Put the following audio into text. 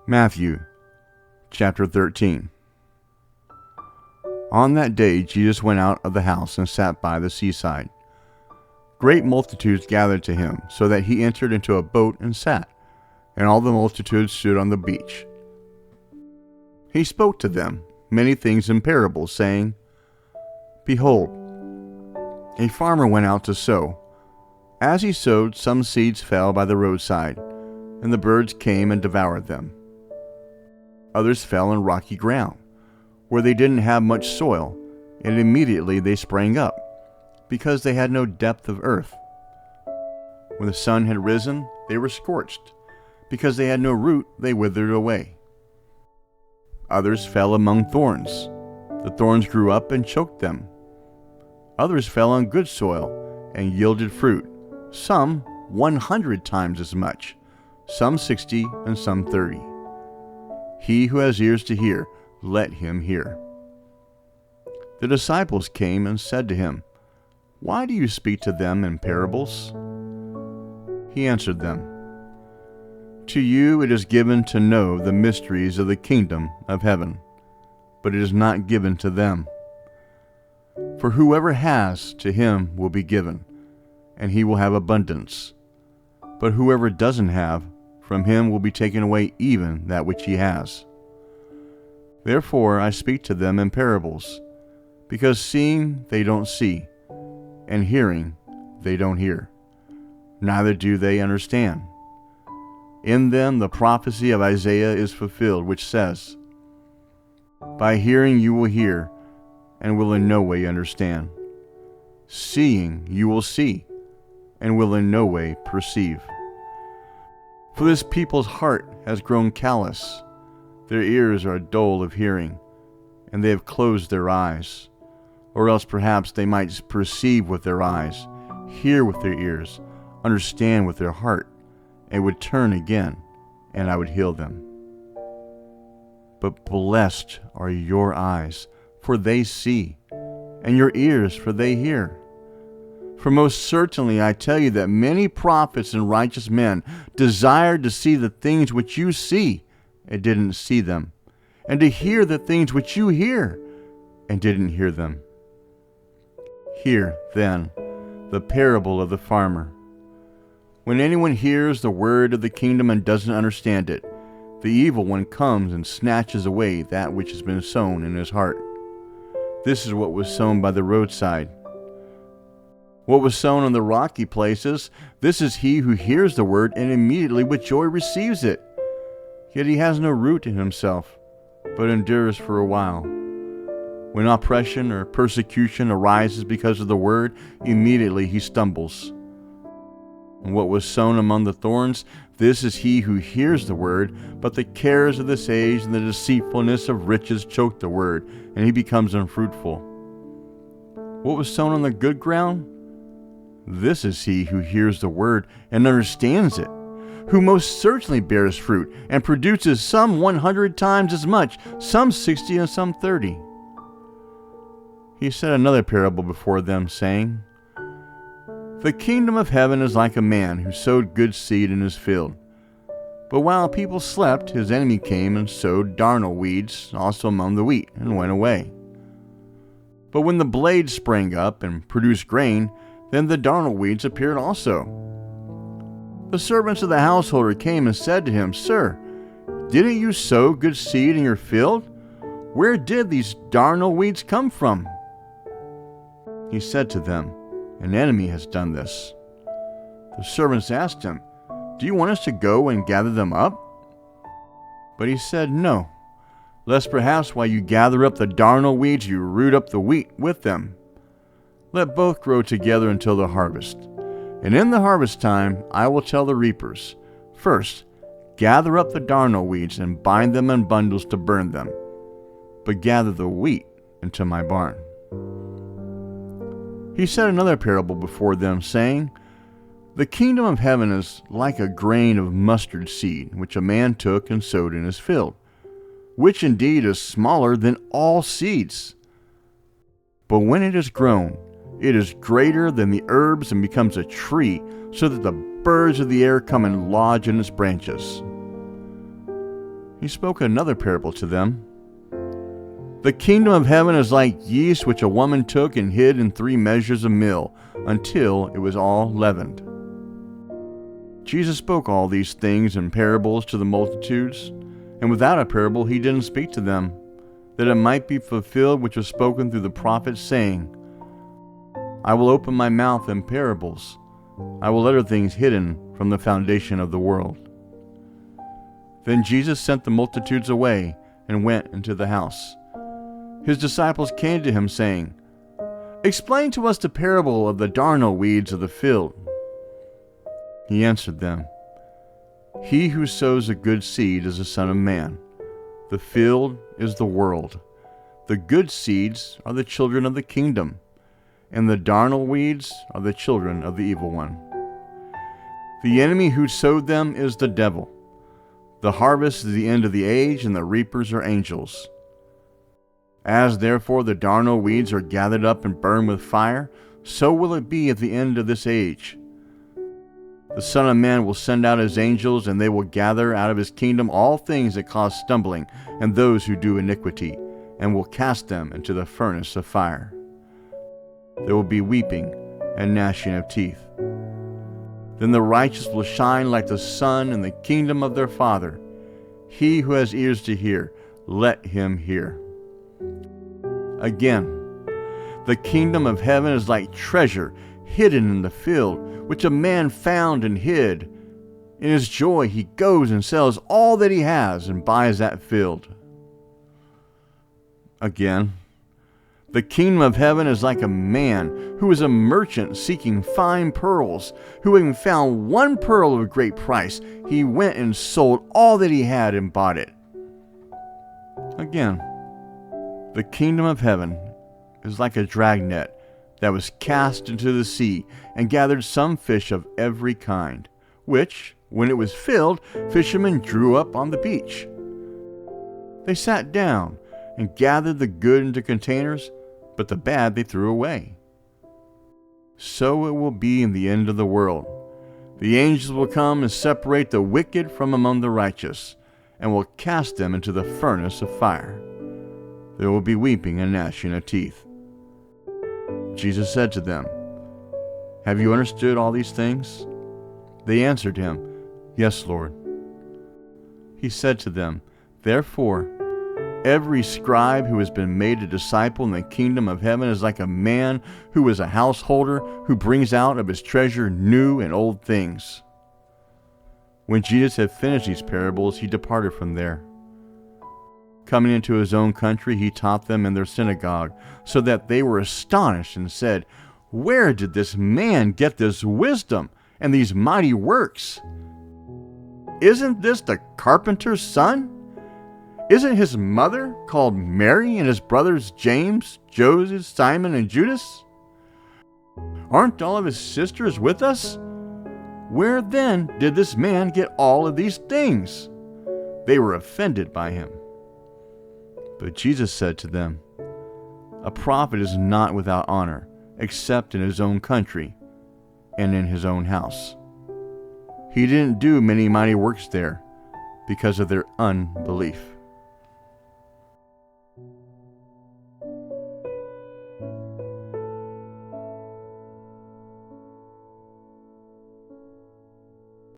Mathew chapter 13. On that day Jesus went out of the house and sat by the seaside. Great multitudes gathered to him, so that he entered into a boat and sat, and all the multitude stood on the beach. He spoke to them many things in parables, saying, Behold, a farmer went out to sow. As he sowed, some seeds fell by the roadside, and the birds came and devoured them. Others fell in rocky ground, where they didn't have much soil, and immediately they sprang up, because they had no depth of earth. When the sun had risen, they were scorched. Because they had no root, they withered away. Others fell among thorns. The thorns grew up and choked them. Others fell on good soil and yielded fruit, some 100 times as much, some 60 and some 30. He who has ears to hear, let him hear. The disciples came and said to him, Why do you speak to them in parables? He answered them, To you it is given to know the mysteries of the kingdom of heaven, but it is not given to them. For whoever has, to him will be given, and he will have abundance. But whoever doesn't have, from him will be taken away even that which he has. Therefore I speak to them in parables, because seeing they don't see, and hearing they don't hear, neither do they understand. In them the prophecy of Isaiah is fulfilled, which says, By hearing you will hear, and will in no way understand. Seeing you will see, and will in no way perceive. For this people's heart has grown callous, their ears are dull of hearing, and they have closed their eyes. Or else perhaps they might perceive with their eyes, hear with their ears, understand with their heart, and would turn again, and I would heal them. But blessed are your eyes, for they see, and your ears, for they hear. For most certainly I tell you that many prophets and righteous men desired to see the things which you see, and didn't see them, and to hear the things which you hear, and didn't hear them. Hear, then, the parable of the farmer. When anyone hears the word of the kingdom and doesn't understand it, the evil one comes and snatches away that which has been sown in his heart. This is what was sown by the roadside. What was sown on the rocky places, this is he who hears the word and immediately with joy receives it. Yet he has no root in himself, but endures for a while. When oppression or persecution arises because of the word, immediately he stumbles. And what was sown among the thorns, this is he who hears the word, but the cares of this age and the deceitfulness of riches choke the word, and he becomes unfruitful. What was sown on the good ground? This is he who hears the word and understands it, who most certainly bears fruit and produces some 100 times as much, some 60 and some 30. He said another parable before them, saying, The kingdom of heaven is like a man who sowed good seed in his field. But while people slept, his enemy came and sowed darnel weeds also among the wheat, and went away. But when the blade sprang up and produced grain, then the darnel weeds appeared also. The servants of the householder came and said to him, Sir, didn't you sow good seed in your field? Where did these darnel weeds come from? He said to them, An enemy has done this. The servants asked him, Do you want us to go and gather them up? But he said, No, lest perhaps while you gather up the darnel weeds, you root up the wheat with them. Let both grow together until the harvest. And in the harvest time I will tell the reapers, First, gather up the darnel weeds and bind them in bundles to burn them, but gather the wheat into my barn. He said another parable before them, saying, The kingdom of heaven is like a grain of mustard seed, which a man took and sowed in his field, which indeed is smaller than all seeds. But when it is grown, it is greater than the herbs and becomes a tree, so that the birds of the air come and lodge in its branches. He spoke another parable to them. The kingdom of heaven is like yeast which a woman took and hid in 3 measures of meal, until it was all leavened. Jesus spoke all these things in parables to the multitudes, and without a parable he didn't speak to them, that it might be fulfilled which was spoken through the prophets, saying, I will open my mouth in parables. I will utter things hidden from the foundation of the world. Then Jesus sent the multitudes away and went into the house. His disciples came to him, saying, Explain to us the parable of the darnel weeds of the field. He answered them, He who sows a good seed is the Son of Man. The field is the world. The good seeds are the children of the kingdom, and the darnel weeds are the children of the evil one. The enemy who sowed them is the devil. The harvest is the end of the age, and the reapers are angels. As therefore the darnel weeds are gathered up and burned with fire, so will it be at the end of this age. The Son of Man will send out his angels, and they will gather out of his kingdom all things that cause stumbling and those who do iniquity, and will cast them into the furnace of fire. There will be weeping and gnashing of teeth. Then the righteous will shine like the sun in the kingdom of their Father. He who has ears to hear, let him hear. Again, the kingdom of heaven is like treasure hidden in the field, which a man found and hid. In his joy he goes and sells all that he has and buys that field. Again, the kingdom of heaven is like a man who is a merchant seeking fine pearls, who having found 1 pearl of great price, he went and sold all that he had and bought it. Again, the kingdom of heaven is like a dragnet that was cast into the sea and gathered some fish of every kind, which, when it was filled, fishermen drew up on the beach. They sat down and gathered the good into containers, but the bad they threw away. So it will be in the end of the world. The angels will come and separate the wicked from among the righteous, and will cast them into the furnace of fire. There will be weeping and gnashing of teeth. Jesus said to them, Have you understood all these things? They answered him, Yes, Lord. He said to them, Therefore, every scribe who has been made a disciple in the kingdom of heaven is like a man who is a householder, who brings out of his treasure new and old things. When Jesus had finished these parables, he departed from there. Coming into his own country, he taught them in their synagogue, so that they were astonished and said, Where did this man get this wisdom and these mighty works? Isn't this the carpenter's son? Isn't his mother called Mary, and his brothers James, Joseph, Simon, and Judas? Aren't all of his sisters with us? Where then did this man get all of these things? They were offended by him. But Jesus said to them, A prophet is not without honor, except in his own country and in his own house. He didn't do many mighty works there because of their unbelief.